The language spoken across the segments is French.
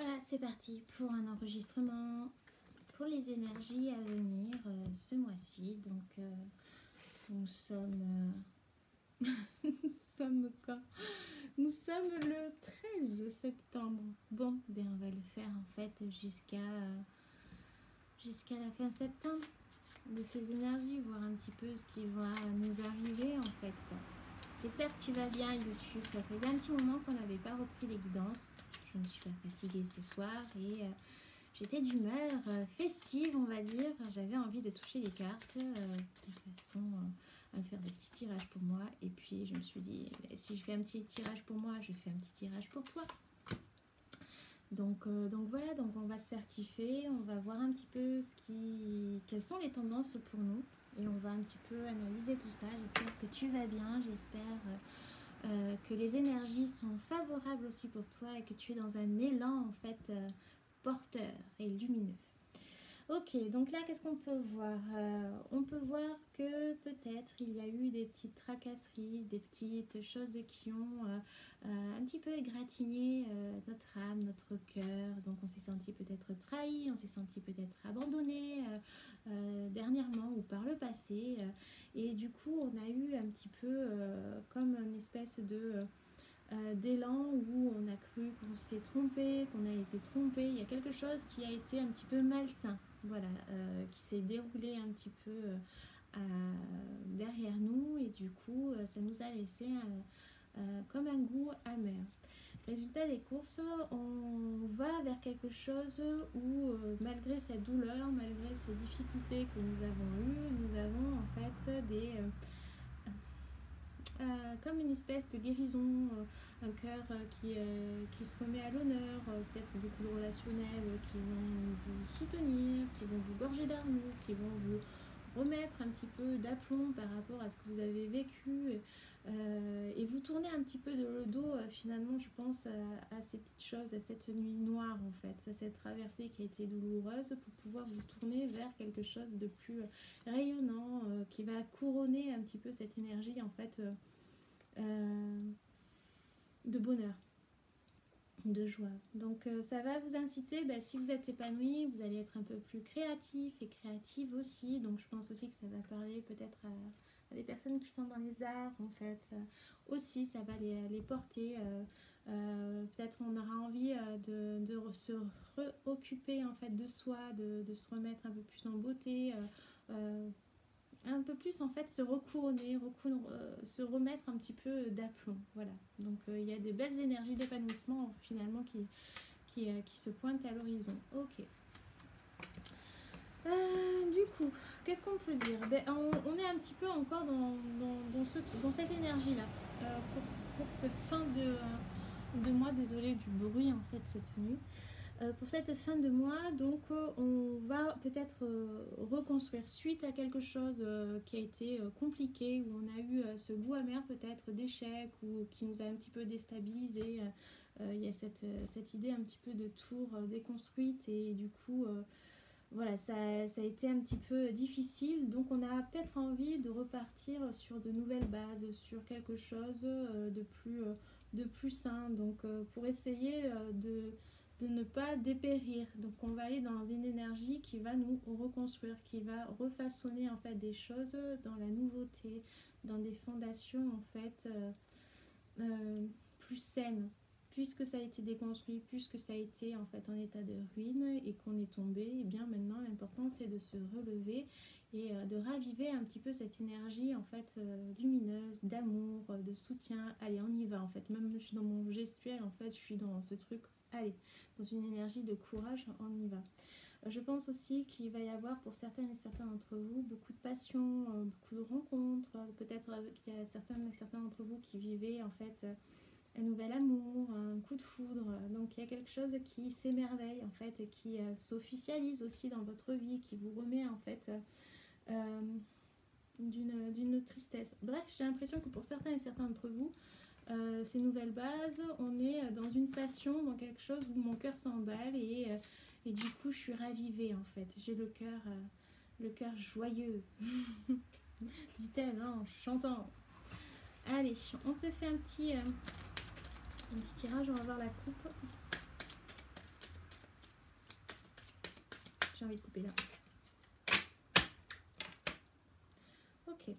Voilà, c'est parti pour un enregistrement pour les énergies à venir ce mois-ci. Donc, nous sommes... nous sommes quand? Nous sommes le 13 septembre. Bon, bien, on va le faire en fait jusqu'à la fin septembre de ces énergies, voir un petit peu ce qui va nous arriver en fait, quoi. J'espère que tu vas bien YouTube, ça faisait un petit moment qu'on n'avait pas repris les guidances. Je me suis pas fatiguée ce soir et j'étais d'humeur festive on va dire. J'avais envie de toucher les cartes de façon à faire des petits tirages pour moi. Et puis je me suis dit, si je fais un petit tirage pour moi, je fais un petit tirage pour toi. Donc voilà, donc on va se faire kiffer, on va voir un petit peu quelles sont les tendances pour nous. Et on va un petit peu analyser tout ça. J'espère que tu vas bien, j'espère que les énergies sont favorables aussi pour toi et que tu es dans un élan en fait porteur et lumineux. Ok, donc là qu'est-ce qu'on peut voir? On peut voir que peut-être il y a eu des petites tracasseries, des petites choses qui ont un petit peu égratigné notre âme, notre cœur. Donc on s'est senti peut-être trahi, on s'est senti peut-être abandonné dernièrement ou par le passé. Et du coup on a eu un petit peu comme une espèce de... d'élan où on a cru qu'on s'est trompé, qu'on a été trompé. Il y a quelque chose qui a été un petit peu malsain, voilà, qui s'est déroulé un petit peu derrière nous et du coup ça nous a laissé comme un goût amer. Résultat des courses, on va vers quelque chose où malgré cette douleur, malgré ces difficultés que nous avons eues, nous avons en fait des... comme une espèce de guérison, un cœur qui se remet à l'honneur, peut-être beaucoup de relationnels qui vont vous soutenir, qui vont vous gorger d'amour, qui vont vous remettre un petit peu d'aplomb par rapport à ce que vous avez vécu et vous tourner un petit peu de le dos finalement je pense à ces petites choses, à cette nuit noire en fait, à cette traversée qui a été douloureuse pour pouvoir vous tourner vers quelque chose de plus rayonnant qui va couronner un petit peu cette énergie en fait de bonheur, de joie. Donc ça va vous inciter, si vous êtes épanoui, vous allez être un peu plus créatif et créative aussi. Donc je pense aussi que ça va parler peut-être à des personnes qui sont dans les arts en fait. Aussi ça va les porter. Peut-être on aura envie de se réoccuper en fait de soi, de se remettre un peu plus en beauté. Un peu plus en fait se recouronner, se remettre un petit peu d'aplomb, voilà. Donc il y a des belles énergies d'épanouissement finalement qui se pointent à l'horizon. Ok. Du coup, qu'est-ce qu'on peut dire? On est un petit peu encore dans cette énergie là pour cette fin de mois. Désolée du bruit en fait cette nuit. Pour cette fin de mois, donc on va peut-être reconstruire suite à quelque chose qui a été compliqué, où on a eu ce goût amer peut-être d'échec ou qui nous a un petit peu déstabilisé. Il y a cette idée un petit peu de tour déconstruite et du coup voilà, ça a été un petit peu difficile. Donc on a peut-être envie de repartir sur de nouvelles bases, sur quelque chose de plus sain. Donc pour essayer de ne pas dépérir. Donc on va aller dans une énergie qui va nous reconstruire, qui va refaçonner en fait des choses dans la nouveauté, dans des fondations en fait plus saines. Puisque ça a été déconstruit, puisque ça a été en fait en état de ruine et qu'on est tombé, et bien maintenant l'important c'est de se relever et de raviver un petit peu cette énergie en fait lumineuse, d'amour, de soutien. Allez, on y va en fait. Même je suis dans mon gestuel en fait, je suis dans ce truc. Allez, dans une énergie de courage, on y va. Je pense aussi qu'il va y avoir pour certaines et certains d'entre vous beaucoup de passion, beaucoup de rencontres. Peut-être qu'il y a certains d'entre vous qui vivaient en fait un nouvel amour, un coup de foudre. Donc il y a quelque chose qui s'émerveille en fait et qui s'officialise aussi dans votre vie, qui vous remet en fait d'une tristesse. Bref, j'ai l'impression que pour certains et certains d'entre vous, ces nouvelles bases, on est dans une passion, dans quelque chose où mon cœur s'emballe et du coup je suis ravivée en fait. J'ai le cœur joyeux, dit-elle en chantant. Allez, on se fait un petit tirage, on va voir la coupe. j'ai envie de couper là. Ok.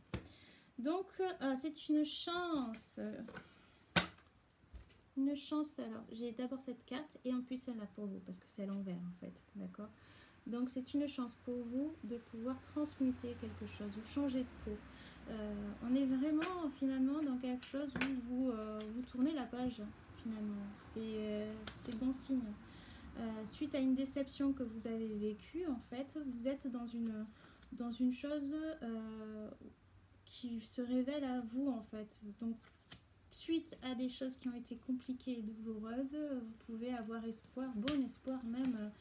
Donc, c'est une chance. Une chance, alors, j'ai d'abord cette carte et en plus celle-là pour vous, parce que c'est à l'envers en fait, d'accord? Donc c'est une chance pour vous de pouvoir transmuter quelque chose ou changer de peau. On est vraiment finalement dans quelque chose où vous tournez la page finalement. C'est bon signe. Suite à une déception que vous avez vécue, en fait, vous êtes dans une chose qui se révèle à vous en fait. Donc suite à des choses qui ont été compliquées et douloureuses, vous pouvez avoir espoir, bon espoir même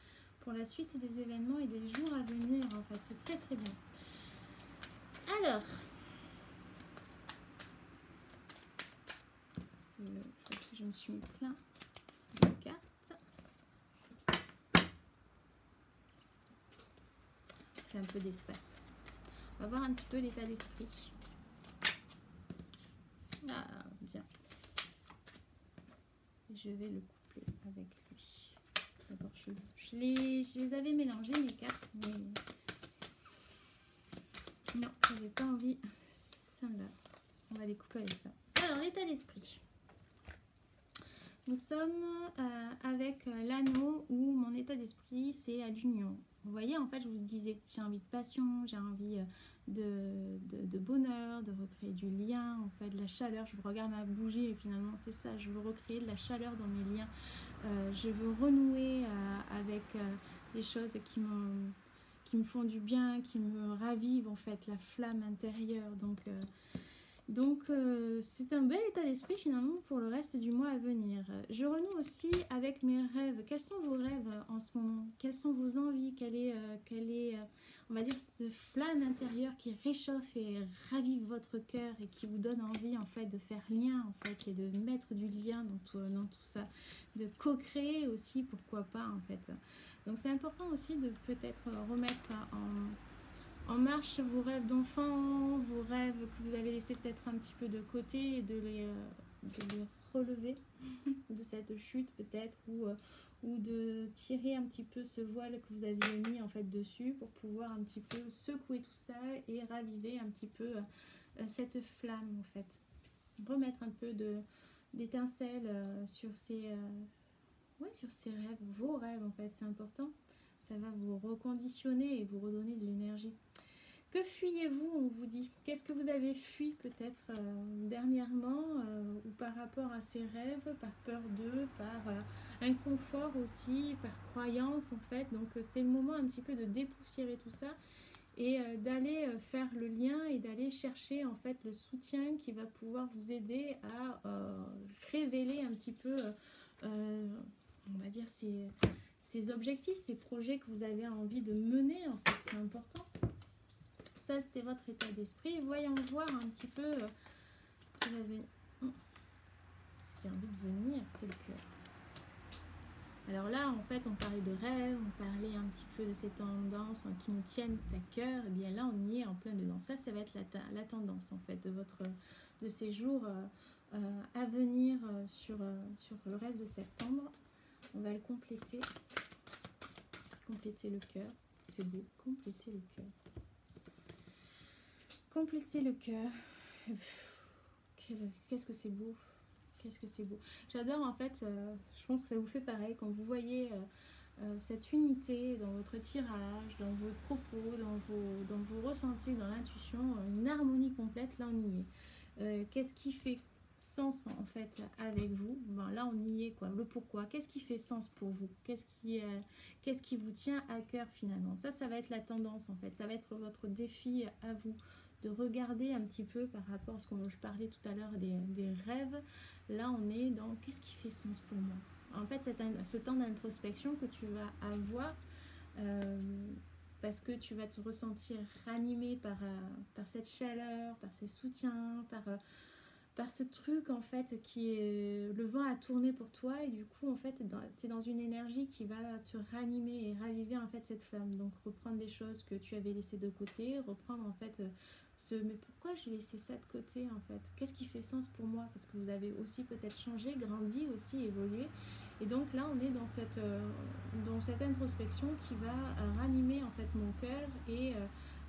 pour la suite des événements et des jours à venir en fait. C'est très très bien. Alors, je me suis mis plein de cartes. On fait un peu d'espace. On va voir un petit peu l'état d'esprit. Ah, bien. Je vais le couper avec lui. D'abord, je les avais mélangés, mes cartes, mais non, je n'avais pas envie. Celle-là, on va les couper avec ça. Alors, l'état d'esprit. Nous sommes avec l'anneau où mon état d'esprit, c'est à l'union. Vous voyez, en fait, je vous disais, j'ai envie de passion, j'ai envie de bonheur, de recréer du lien, en fait, de la chaleur. Je vous regarde à bouger et finalement, c'est ça, je veux recréer de la chaleur dans mes liens. Je veux renouer avec des choses qui me font du bien, qui me ravivent, en fait, la flamme intérieure. Donc, c'est un bel état d'esprit finalement pour le reste du mois à venir. Je renoue aussi avec mes rêves. Quels sont vos rêves en ce moment? Quelles sont vos envies? Quelle est on va dire, cette flamme intérieure qui réchauffe et ravive votre cœur et qui vous donne envie en fait de faire lien en fait et de mettre du lien dans tout ça, de co-créer aussi, pourquoi pas en fait. Donc c'est important aussi de peut-être remettre en marche vos rêves d'enfant, vos rêves que vous avez laissés peut-être un petit peu de côté et de les relever de cette chute peut-être ou de tirer un petit peu ce voile que vous aviez mis en fait dessus pour pouvoir un petit peu secouer tout ça et raviver un petit peu cette flamme en fait. Remettre un peu d'étincelle sur sur ces rêves, vos rêves en fait, c'est important. Ça va vous reconditionner et vous redonner de l'énergie. Que fuyez-vous, on vous dit? Qu'est-ce que vous avez fui peut-être dernièrement ou par rapport à ces rêves, par peur d'eux, par inconfort aussi, par croyance en fait. Donc c'est le moment un petit peu de dépoussiérer tout ça et d'aller faire le lien et d'aller chercher en fait le soutien qui va pouvoir vous aider à révéler un petit peu, on va dire, ces objectifs, ces projets que vous avez envie de mener en fait, c'est important. Ça, c'était votre état d'esprit. Voyons voir un petit peu. Vous avez... Ce qui a envie de venir, c'est le cœur. Alors là, en fait, on parlait de rêve, on parlait un petit peu de ces tendances qui nous tiennent à cœur. Et bien là, on y est en plein dedans. Ça va être la tendance, en fait, de ces jours à venir sur le reste de septembre. On va le compléter. Compléter le cœur. C'est beau. Compléter le cœur. Compléter le cœur. Qu'est-ce que c'est beau. Qu'est-ce que c'est beau. J'adore en fait, je pense que ça vous fait pareil quand vous voyez cette unité dans votre tirage, dans vos propos, dans vos ressentis, dans l'intuition, une harmonie complète, là on y est. Qu'est-ce qui fait sens en fait avec vous? Ben, là on y est quoi, le pourquoi. Qu'est-ce qui fait sens pour vous? Qu'est-ce qui vous tient à cœur finalement? Ça va être la tendance en fait, ça va être votre défi à vous. De regarder un petit peu par rapport à ce que je parlais tout à l'heure des rêves. Là, on est dans qu'est-ce qui fait sens pour moi. En fait, ce temps d'introspection que tu vas avoir, parce que tu vas te ressentir ranimé par cette chaleur, par ces soutiens, par ce truc en fait qui est le vent a tourné pour toi et du coup en fait tu es dans une énergie qui va te ranimer et raviver en fait cette flamme. Donc reprendre des choses que tu avais laissées de côté, reprendre en fait mais pourquoi j'ai laissé ça de côté en fait, qu'est-ce qui fait sens pour moi, parce que vous avez aussi peut-être changé, grandi aussi, évolué Et donc là, on est dans cette introspection qui va ranimer en fait mon cœur et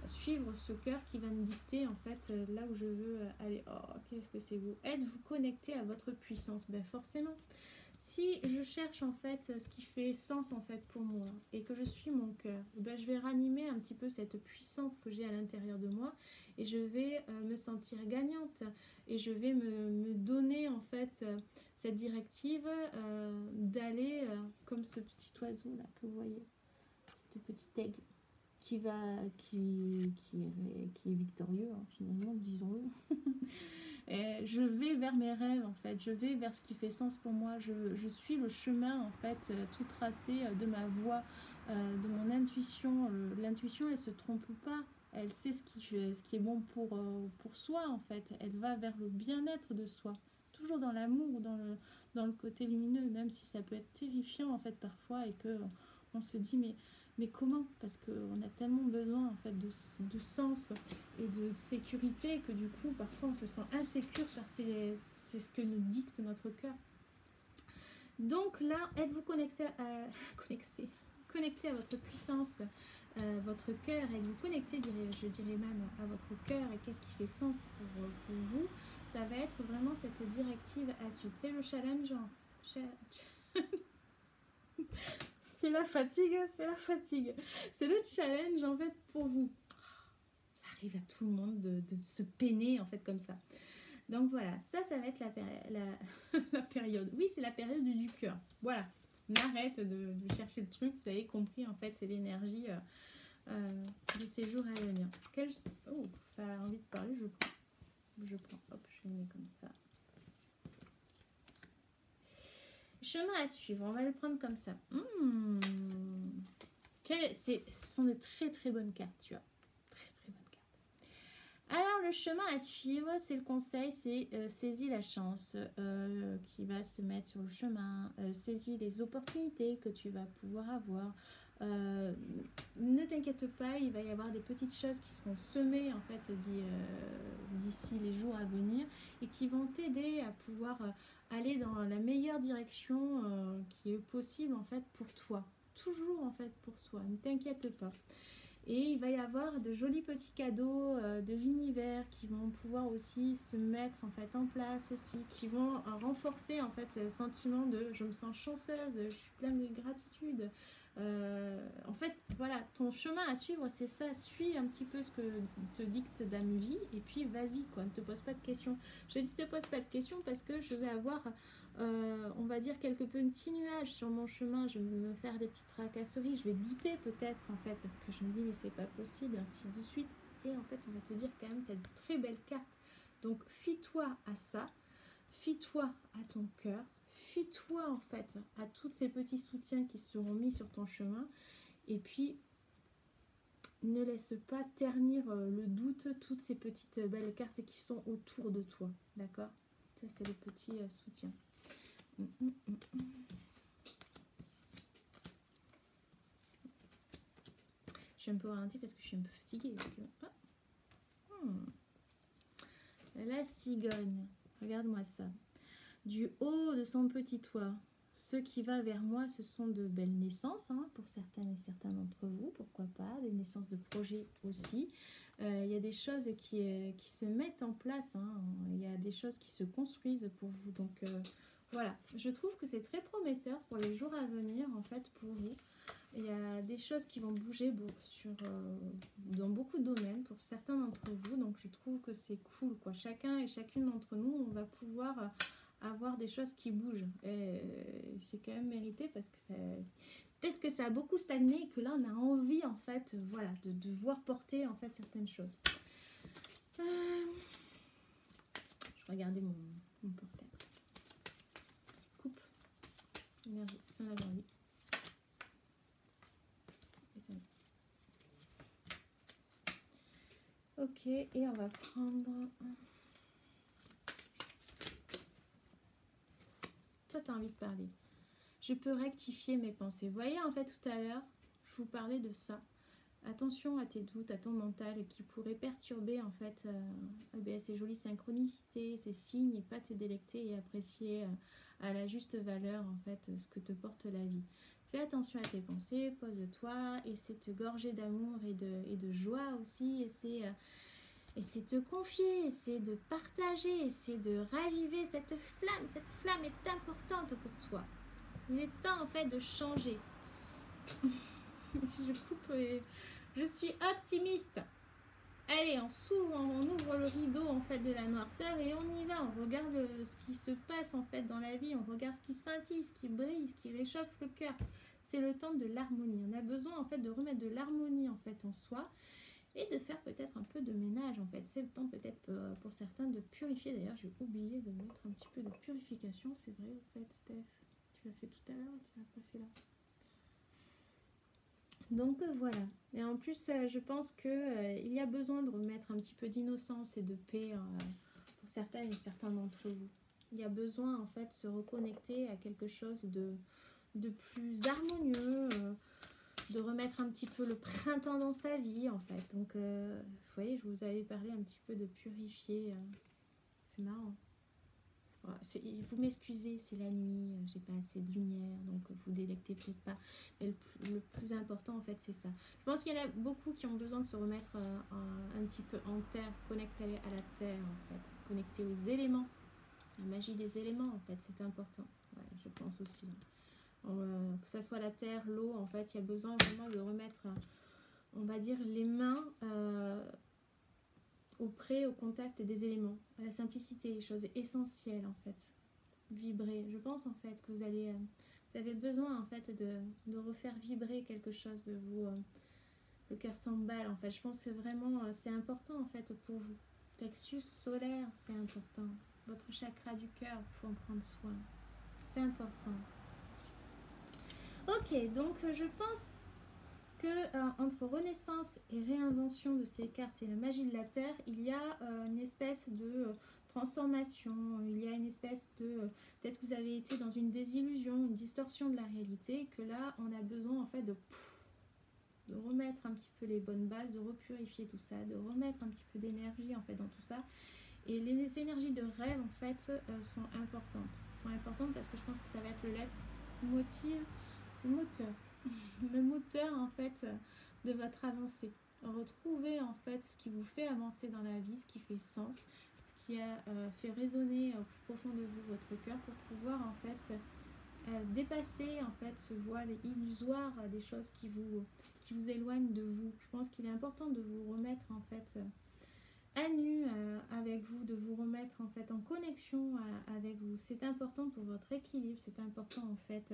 suivre ce cœur qui va me dicter en fait là où je veux aller. Oh, qu'est-ce que c'est beau. Êtes-vous connecté à votre puissance? Ben forcément. Si je cherche en fait ce qui fait sens en fait pour moi et que je suis mon cœur, ben, je vais ranimer un petit peu cette puissance que j'ai à l'intérieur de moi et je vais me sentir gagnante et je vais me donner en fait cette directive d'aller comme ce petit oiseau là que vous voyez, ce petit aigle qui est victorieux hein, finalement, disons-le. Je vais vers mes rêves en fait, je vais vers ce qui fait sens pour moi, je suis le chemin en fait tout tracé de ma voix, de mon intuition. L'intuition elle se trompe pas, elle sait ce qui est bon pour soi en fait, elle va vers le bien-être de soi, toujours dans l'amour, dans le côté lumineux, même si ça peut être terrifiant en fait parfois et que on se dit mais comment? Parce qu'on a tellement besoin en fait de sens et de sécurité que du coup parfois on se sent insécure car c'est ce que nous dicte notre cœur. Donc là, êtes-vous connecté à votre puissance, votre cœur? Êtes-vous connecté, je dirais même, à votre cœur et qu'est-ce qui fait sens pour vous? Ça va être vraiment cette directive à suivre. C'est le challenge. C'est la fatigue, c'est la fatigue. C'est le challenge en fait pour vous. Ça arrive à tout le monde de se peiner en fait comme ça. Donc voilà, ça va être la période. Oui, c'est la période du cœur. Voilà, on arrête de chercher le truc. Vous avez compris en fait, c'est l'énergie de ces jours à venir. Oh, ça a envie de parler, je prends. Hop, je le mets comme ça. Chemin à suivre, on va le prendre comme ça. Ce sont de très très bonnes cartes, tu vois. Très très bonnes cartes. Alors le chemin à suivre, c'est le conseil, c'est saisis la chance qui va se mettre sur le chemin, saisis les opportunités que tu vas pouvoir avoir. Ne t'inquiète pas, il va y avoir des petites choses qui seront semées en fait d'ici les jours à venir et qui vont t'aider à pouvoir aller dans la meilleure direction qui est possible en fait pour toi, toujours en fait pour toi, ne t'inquiète pas. Et il va y avoir de jolis petits cadeaux de l'univers qui vont pouvoir aussi se mettre en fait en place aussi, qui vont renforcer en fait ce sentiment de je me sens chanceuse, je suis pleine de gratitude. En fait, voilà, ton chemin à suivre, c'est ça. Suis un petit peu ce que te dicte Dame Vie et puis vas-y, quoi. Ne te pose pas de questions. Je dis te pose pas de questions parce que je vais avoir, on va dire, quelques petits nuages sur mon chemin. Je vais me faire des petites tracasseries. Je vais douter peut-être, en fait, parce que je me dis, mais c'est pas possible, ainsi de suite. Et en fait, on va te dire quand même, tu as de très belles cartes. Donc, fie-toi à ça. Fie-toi à ton cœur. Fie-toi en fait à tous ces petits soutiens qui seront mis sur ton chemin et puis ne laisse pas ternir le doute toutes ces petites belles cartes qui sont autour de toi, d'accord? Ça c'est le petit soutien. Je suis un peu ralentie parce que je suis un peu fatiguée. La cigogne, regarde-moi ça. Du haut de son petit toit, ce qui va vers moi, ce sont de belles naissances, hein, pour certaines et certains d'entre vous, pourquoi pas, des naissances de projets aussi. Il y a des choses qui se mettent en place, hein, il y a des choses qui se construisent pour vous. Donc voilà, je trouve que c'est très prometteur pour les jours à venir, en fait, pour vous. Il y a des choses qui vont bouger dans beaucoup de domaines pour certains d'entre vous, donc je trouve que c'est cool, quoi. Chacun et chacune d'entre nous, on va pouvoir avoir des choses qui bougent. Et c'est quand même mérité parce que peut-être que ça a beaucoup stagné et que là on a envie en fait, voilà, de voir porter en fait certaines choses. Je regardais mon portable. Coupe. Énergie, sans avoir envie. Ok, et on va prendre... Toi, tu as envie de parler. Je peux rectifier mes pensées. Vous voyez, en fait, tout à l'heure, je vous parlais de ça. attention à tes doutes, à ton mental qui pourrait perturber en fait ces jolies synchronicités, ces signes et pas te délecter et apprécier à la juste valeur en fait ce que te porte la vie. Fais attention à tes pensées, pose-toi, essaie de te gorger d'amour et de joie aussi, essaie de te confier, essaie de partager, essaie de raviver cette flamme. Cette flamme est importante pour toi. Il est temps en fait de changer. Je coupe et je suis optimiste. Allez, on ouvre le rideau en fait de la noirceur et on y va. On regarde ce qui se passe en fait dans la vie. On regarde ce qui scintille, ce qui brille, ce qui réchauffe le cœur. C'est le temps de l'harmonie. On a besoin en fait de remettre de l'harmonie en fait en soi et de faire peut-être un peu de ménage en fait. C'est le temps peut-être pour certains de purifier. D'ailleurs, j'ai oublié de mettre un petit peu de purification. C'est vrai en fait, Steph. Tu l'as fait tout à l'heure, tu l'as pas fait là. Donc voilà, et en plus je pense que il y a besoin de remettre un petit peu d'innocence et de paix pour certaines et certains d'entre vous. Il y a besoin en fait de se reconnecter à quelque chose de plus harmonieux, de remettre un petit peu le printemps dans sa vie en fait. Donc vous voyez, je vous avais parlé un petit peu de purifier, c'est marrant. Vous m'excusez, c'est la nuit, j'ai pas assez de lumière, donc vous délectez peut-être pas. Mais le plus important en fait c'est ça. Je pense qu'il y en a beaucoup qui ont besoin de se remettre un petit peu en terre, connectés à la terre en fait, connectés aux éléments, la magie des éléments en fait, c'est important. Ouais, je pense aussi. Que ça soit la terre, l'eau, en fait, il y a besoin vraiment de remettre, on va dire, les mains au contact des éléments, à la simplicité, les choses essentielles en fait, vibrer. Je pense en fait que vous avez besoin en fait de refaire vibrer quelque chose de vous, le cœur s'emballe en fait. Je pense que c'est vraiment, c'est important en fait pour vous. Plexus solaire, c'est important. Votre chakra du cœur, il faut en prendre soin. C'est important. Ok, donc je pense que entre renaissance et réinvention de ces cartes et la magie de la Terre, il y a une espèce de transformation, il y a une espèce de... peut-être que vous avez été dans une désillusion, une distorsion de la réalité, et que là, on a besoin en fait de remettre un petit peu les bonnes bases, de repurifier tout ça, de remettre un petit peu d'énergie en fait dans tout ça. Et les énergies de rêve en fait sont importantes. Sont importantes parce que je pense que ça va être le moteur. Le moteur en fait de votre avancée. Retrouver en fait ce qui vous fait avancer dans la vie, ce qui fait sens, ce qui a fait résonner au plus profond de vous votre cœur pour pouvoir en fait dépasser en fait ce voile illusoire des choses qui vous éloignent de vous. Je pense qu'il est important de vous remettre en fait à nu avec vous, de vous remettre en fait en connexion avec vous. C'est important pour votre équilibre, c'est important en fait.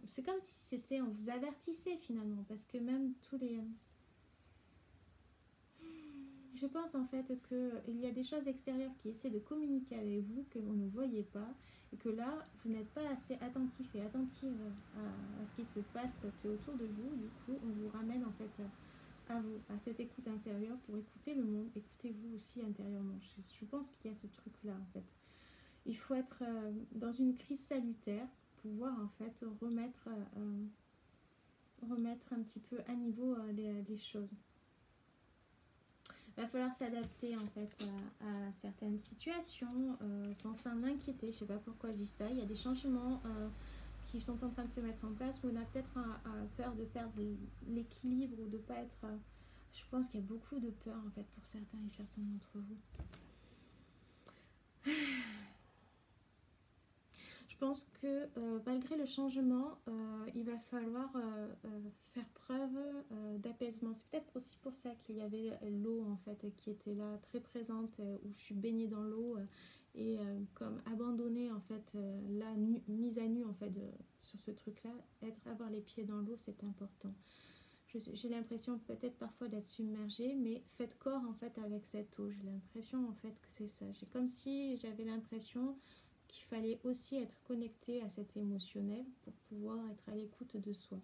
C'est comme si c'était, on vous avertissait finalement, parce que même tous les... Je pense en fait qu'il y a des choses extérieures qui essaient de communiquer avec vous, que vous ne voyez pas, et que là, vous n'êtes pas assez attentif et attentive à ce qui se passe autour de vous. Du coup, on vous ramène en fait à vous, à cette écoute intérieure pour écouter le monde, écoutez-vous aussi intérieurement. Je pense qu'il y a ce truc-là en fait. Il faut être dans une crise salutaire, pouvoir en fait remettre un petit peu à niveau les choses. Il va falloir s'adapter en fait à certaines situations sans s'en inquiéter. Je ne sais pas pourquoi je dis ça. Il y a des changements qui sont en train de se mettre en place où on a peut-être peur de perdre l'équilibre ou de ne pas être... je pense qu'il y a beaucoup de peur en fait pour certains et certaines d'entre vous. Je pense que malgré le changement, il va falloir faire preuve d'apaisement. C'est peut-être aussi pour ça qu'il y avait l'eau en fait qui était là, très présente, où je suis baignée dans l'eau et comme abandonnée en fait, là, mise à nu en fait sur ce truc-là, avoir les pieds dans l'eau, c'est important. J'ai l'impression peut-être parfois d'être submergée, mais faites corps en fait avec cette eau. J'ai l'impression en fait que c'est ça. C'est comme si j'avais l'impression qu'il fallait aussi être connecté à cet émotionnel pour pouvoir être à l'écoute de soi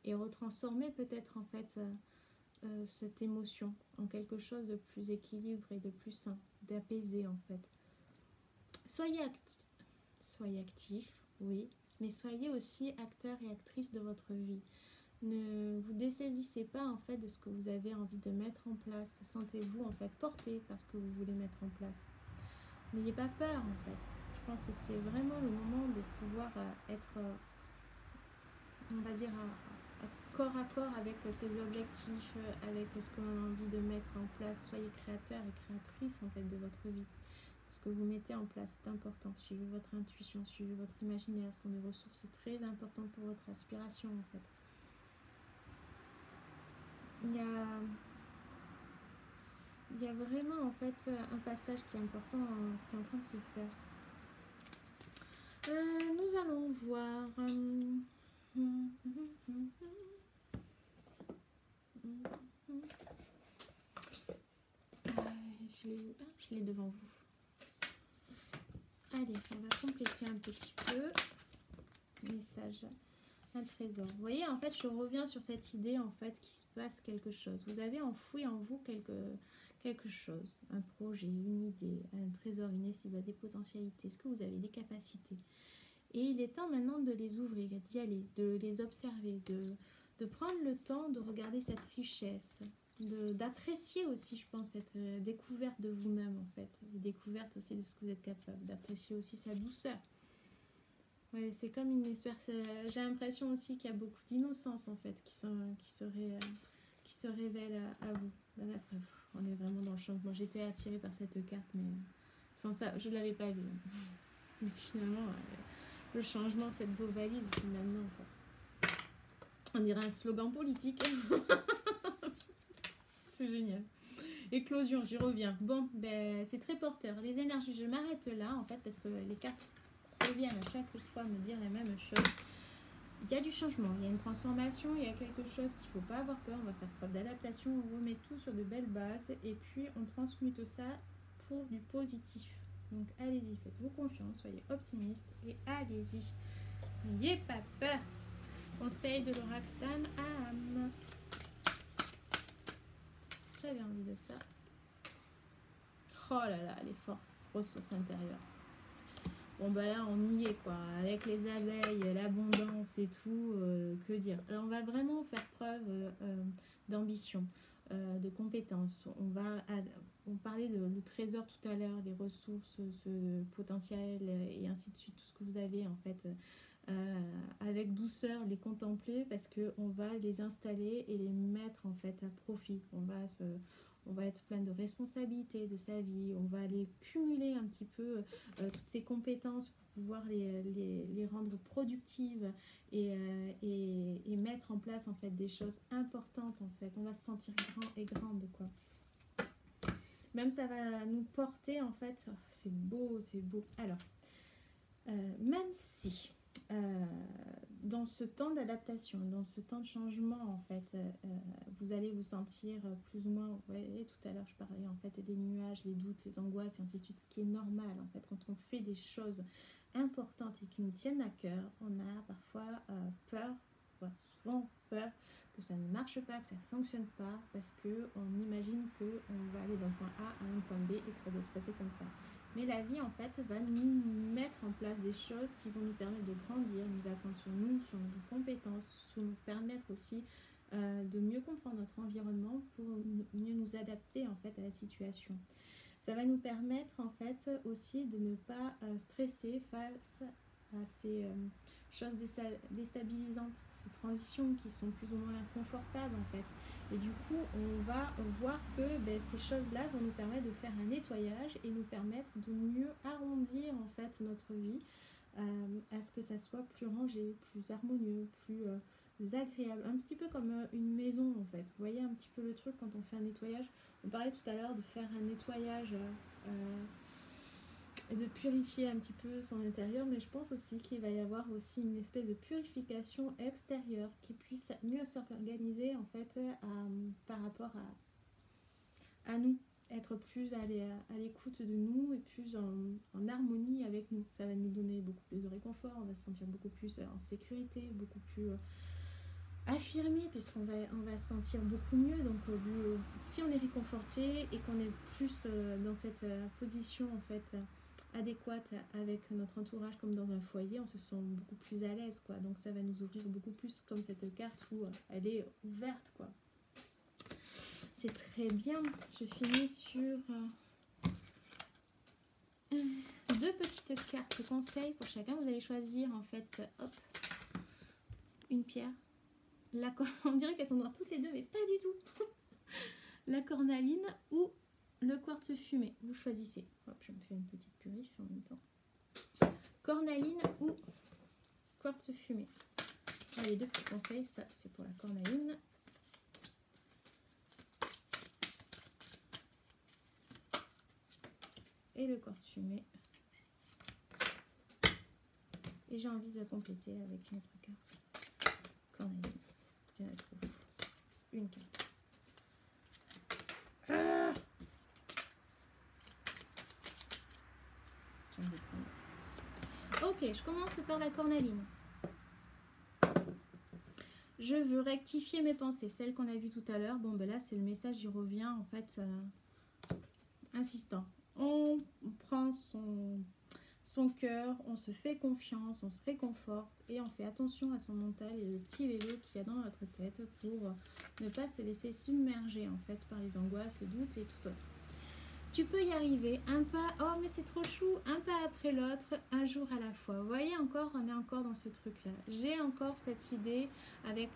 et retransformer peut-être en fait cette émotion en quelque chose de plus équilibré, de plus sain, d'apaisé en fait. Soyez actifs, oui, mais soyez aussi acteurs et actrices de votre vie. Ne vous dessaisissez pas en fait de ce que vous avez envie de mettre en place. Sentez-vous en fait porté par ce que vous voulez mettre en place. N'ayez pas peur en fait. Je pense que c'est vraiment le moment de pouvoir être, on va dire, à corps avec ses objectifs, avec ce que l'on a envie de mettre en place. Soyez créateur et créatrice en fait de votre vie. Ce que vous mettez en place, c'est important. Suivez votre intuition, suivez votre imaginaire. Ce sont des ressources très importantes pour votre aspiration en fait. Il y a vraiment en fait un passage qui est important, qui est en train de se faire. Nous allons voir. Je l'ai devant vous. Allez, on va compléter un petit peu. Message, un trésor. Vous voyez, en fait, je reviens sur cette idée en fait qu'il se passe quelque chose. Vous avez enfoui en vous quelque chose, un projet, une idée, un trésor inestimable, des potentialités. Est-ce que vous avez des capacités? Et il est temps maintenant de les ouvrir, d'y aller, de les observer, de prendre le temps de regarder cette richesse, d'apprécier aussi, je pense, cette découverte de vous-même, en fait, découverte aussi de ce que vous êtes capable, d'apprécier aussi sa douceur. Ouais, c'est comme une espèce, j'ai l'impression aussi qu'il y a beaucoup d'innocence, en fait, qui se révèle à vous. Voilà, après, on est vraiment dans le changement. J'étais attirée par cette carte, mais sans ça, je ne l'avais pas vue. Mais finalement, le changement, faites vos valises, maintenant, quoi. On dirait un slogan politique. C'est génial. Éclosion, j'y reviens. Bon, ben, c'est très porteur. Les énergies, je m'arrête là, en fait, parce que les cartes reviennent à chaque fois me dire la même chose. Il y a du changement, il y a une transformation, il y a quelque chose qu'il ne faut pas avoir peur. On va faire preuve d'adaptation, on remet tout sur de belles bases et puis on transmute ça pour du positif. Donc allez-y, faites-vous confiance, soyez optimistes et allez-y. N'ayez pas peur. Conseil de l'oracle d'âme à âme. J'avais envie de ça. Oh là là, les forces, ressources intérieures. Bon bah là on y est quoi, avec les abeilles, l'abondance et tout, que dire. Alors on va vraiment faire preuve d'ambition, de compétence. On parlait le trésor tout à l'heure, les ressources, ce potentiel et ainsi de suite, tout ce que vous avez en fait. Avec douceur les contempler parce qu'on va les installer et les mettre en fait à profit. On va être plein de responsabilités de sa vie, on va aller cumuler un petit peu toutes ces compétences pour pouvoir les rendre productives et mettre en place en fait des choses importantes en fait. On va se sentir grand et grande quoi. Même ça va nous porter en fait, c'est beau, c'est beau. Alors, même si dans ce temps d'adaptation, dans ce temps de changement, en fait, vous allez vous sentir plus ou moins, ouais, tout à l'heure je parlais en fait des nuages, les doutes, les angoisses et ainsi de suite, ce qui est normal en fait quand on fait des choses importantes et qui nous tiennent à cœur, on a parfois peur, souvent peur que ça ne marche pas, que ça ne fonctionne pas, parce qu'on imagine qu'on va aller d'un point A à un point B et que ça doit se passer comme ça. Mais la vie, en fait, va nous mettre en place des choses qui vont nous permettre de grandir, nous apprendre sur nous, sur nos compétences, sur nous permettre aussi de mieux comprendre notre environnement pour mieux nous adapter, en fait, à la situation. Ça va nous permettre, en fait, aussi de ne pas stresser face à ces choses déstabilisantes, ces transitions qui sont plus ou moins inconfortables, en fait. Et du coup, on va voir que ces choses-là vont nous permettre de faire un nettoyage et nous permettre de mieux arrondir en fait notre vie à ce que ça soit plus rangé, plus harmonieux, plus agréable. Un petit peu comme une maison en fait. Vous voyez un petit peu le truc quand on fait un nettoyage. On parlait tout à l'heure de faire un nettoyage et de purifier un petit peu son intérieur, mais je pense aussi qu'il va y avoir aussi une espèce de purification extérieure qui puisse mieux s'organiser en fait par rapport à nous, être plus à l'écoute de nous et plus en harmonie avec nous. Ça va nous donner beaucoup plus de réconfort, on va se sentir beaucoup plus en sécurité, beaucoup plus affirmé puisqu'on va se sentir beaucoup mieux. Donc si on est réconforté et qu'on est plus dans cette position en fait adéquate avec notre entourage comme dans un foyer, on se sent beaucoup plus à l'aise, quoi. Donc ça va nous ouvrir beaucoup plus, comme cette carte où elle est ouverte, quoi. C'est très bien. Je finis sur 2 petites cartes conseils pour chacun. Vous allez choisir en fait, hop, une pierre. On dirait qu'elles sont noires toutes les deux, mais pas du tout. La cornaline ou le quartz fumé. Vous choisissez. Hop, je me fais une petite purif en même temps. Cornaline ou quartz fumé. Les 2 petits conseils, ça c'est pour la cornaline. Et le quartz fumé. Et j'ai envie de la compléter avec une autre carte. Cornaline. Je la trouve. Une carte. Ah, j'ai envie de ça. Ok, je commence par la cornaline. Je veux rectifier mes pensées, celles qu'on a vues tout à l'heure. Bon, ben là, c'est le message, il revient en fait insistant. On prend son cœur, on se fait confiance, on se réconforte et on fait attention à son mental et le petit vélo qu'il y a dans notre tête pour ne pas se laisser submerger en fait par les angoisses, les doutes et tout autre. Tu peux y arriver, un pas, oh mais c'est trop chou, un pas après l'autre, un jour à la fois. Vous voyez encore, on est encore dans ce truc-là. J'ai encore cette idée avec,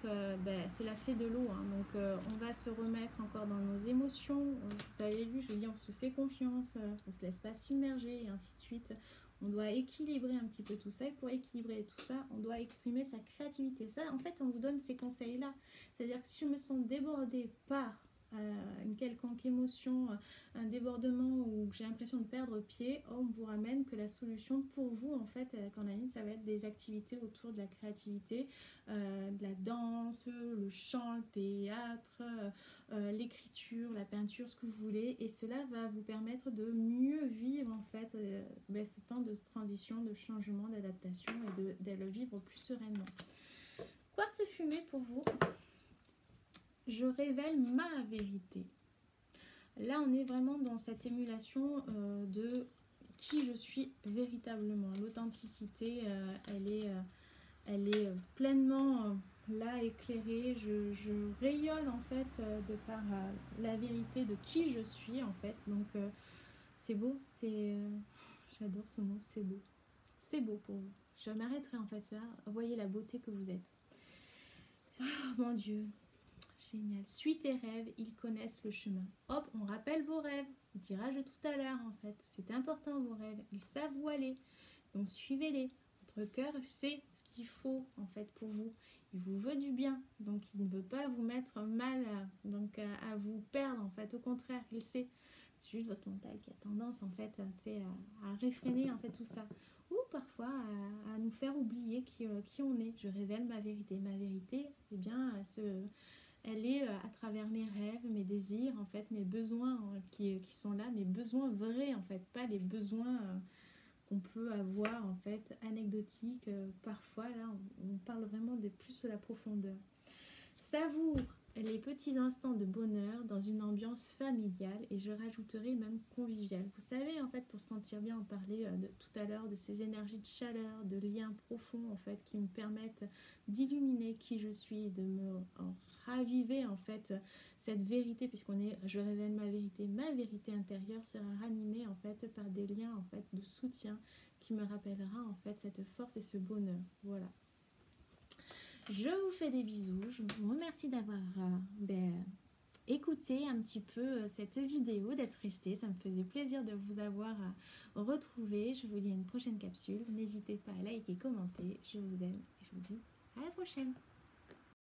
c'est la fée de l'eau, hein, donc on va se remettre encore dans nos émotions. Vous avez vu, je veux dire, on se fait confiance, on se laisse pas submerger et ainsi de suite. On doit équilibrer un petit peu tout ça et pour équilibrer tout ça, on doit exprimer sa créativité. Ça, en fait, on vous donne ces conseils-là. C'est-à-dire que si je me sens débordée par une quelconque émotion, un débordement ou que j'ai l'impression de perdre pied, on vous ramène que la solution pour vous, en fait, à la cornaline, ça va être des activités autour de la créativité, de la danse, le chant, le théâtre, l'écriture, la peinture, ce que vous voulez. Et cela va vous permettre de mieux vivre, en fait, ce temps de transition, de changement, d'adaptation et de le vivre plus sereinement. Quartz fumé pour vous. Je révèle ma vérité. Là, on est vraiment dans cette émulation de qui je suis véritablement. L'authenticité, elle est pleinement là, éclairée. Je rayonne en fait de par la vérité de qui je suis en fait. Donc, c'est beau. J'adore ce mot, c'est beau. C'est beau pour vous. Je m'arrêterai en fait là. Voyez la beauté que vous êtes. Oh mon Dieu. Génial. Suis tes rêves, ils connaissent le chemin. Hop, on rappelle vos rêves. Le tirage de tout à l'heure, en fait. C'est important, vos rêves. Ils savent où aller. Donc, suivez-les. Votre cœur sait ce qu'il faut, en fait, pour vous. Il vous veut du bien. Donc, il ne veut pas vous mettre mal, à vous perdre, en fait. Au contraire, il sait. C'est juste votre mental qui a tendance, en fait, à réfréner, en fait, tout ça. Ou parfois, à nous faire oublier qui on est. Je révèle ma vérité. Ma vérité, eh bien, elle est à travers mes rêves, mes désirs, en fait, mes besoins qui sont là, mes besoins vrais, en fait, pas les besoins qu'on peut avoir, en fait, anecdotiques. Parfois, là, on parle vraiment plus de la profondeur. Savoure les petits instants de bonheur dans une ambiance familiale et je rajouterai même conviviale. Vous savez, en fait, pour se sentir bien, on parlait tout à l'heure de ces énergies de chaleur, de liens profonds, en fait, qui me permettent d'illuminer qui je suis, de me raviver, en fait, cette vérité, je révèle ma vérité intérieure sera ranimée, en fait, par des liens, en fait, de soutien qui me rappellera, en fait, cette force et ce bonheur. Voilà. Je vous fais des bisous, je vous remercie d'avoir écouté un petit peu cette vidéo, d'être resté. Ça me faisait plaisir de vous avoir retrouvé. Je vous dis à une prochaine capsule. N'hésitez pas à liker, commenter. Je vous aime et je vous dis à la prochaine.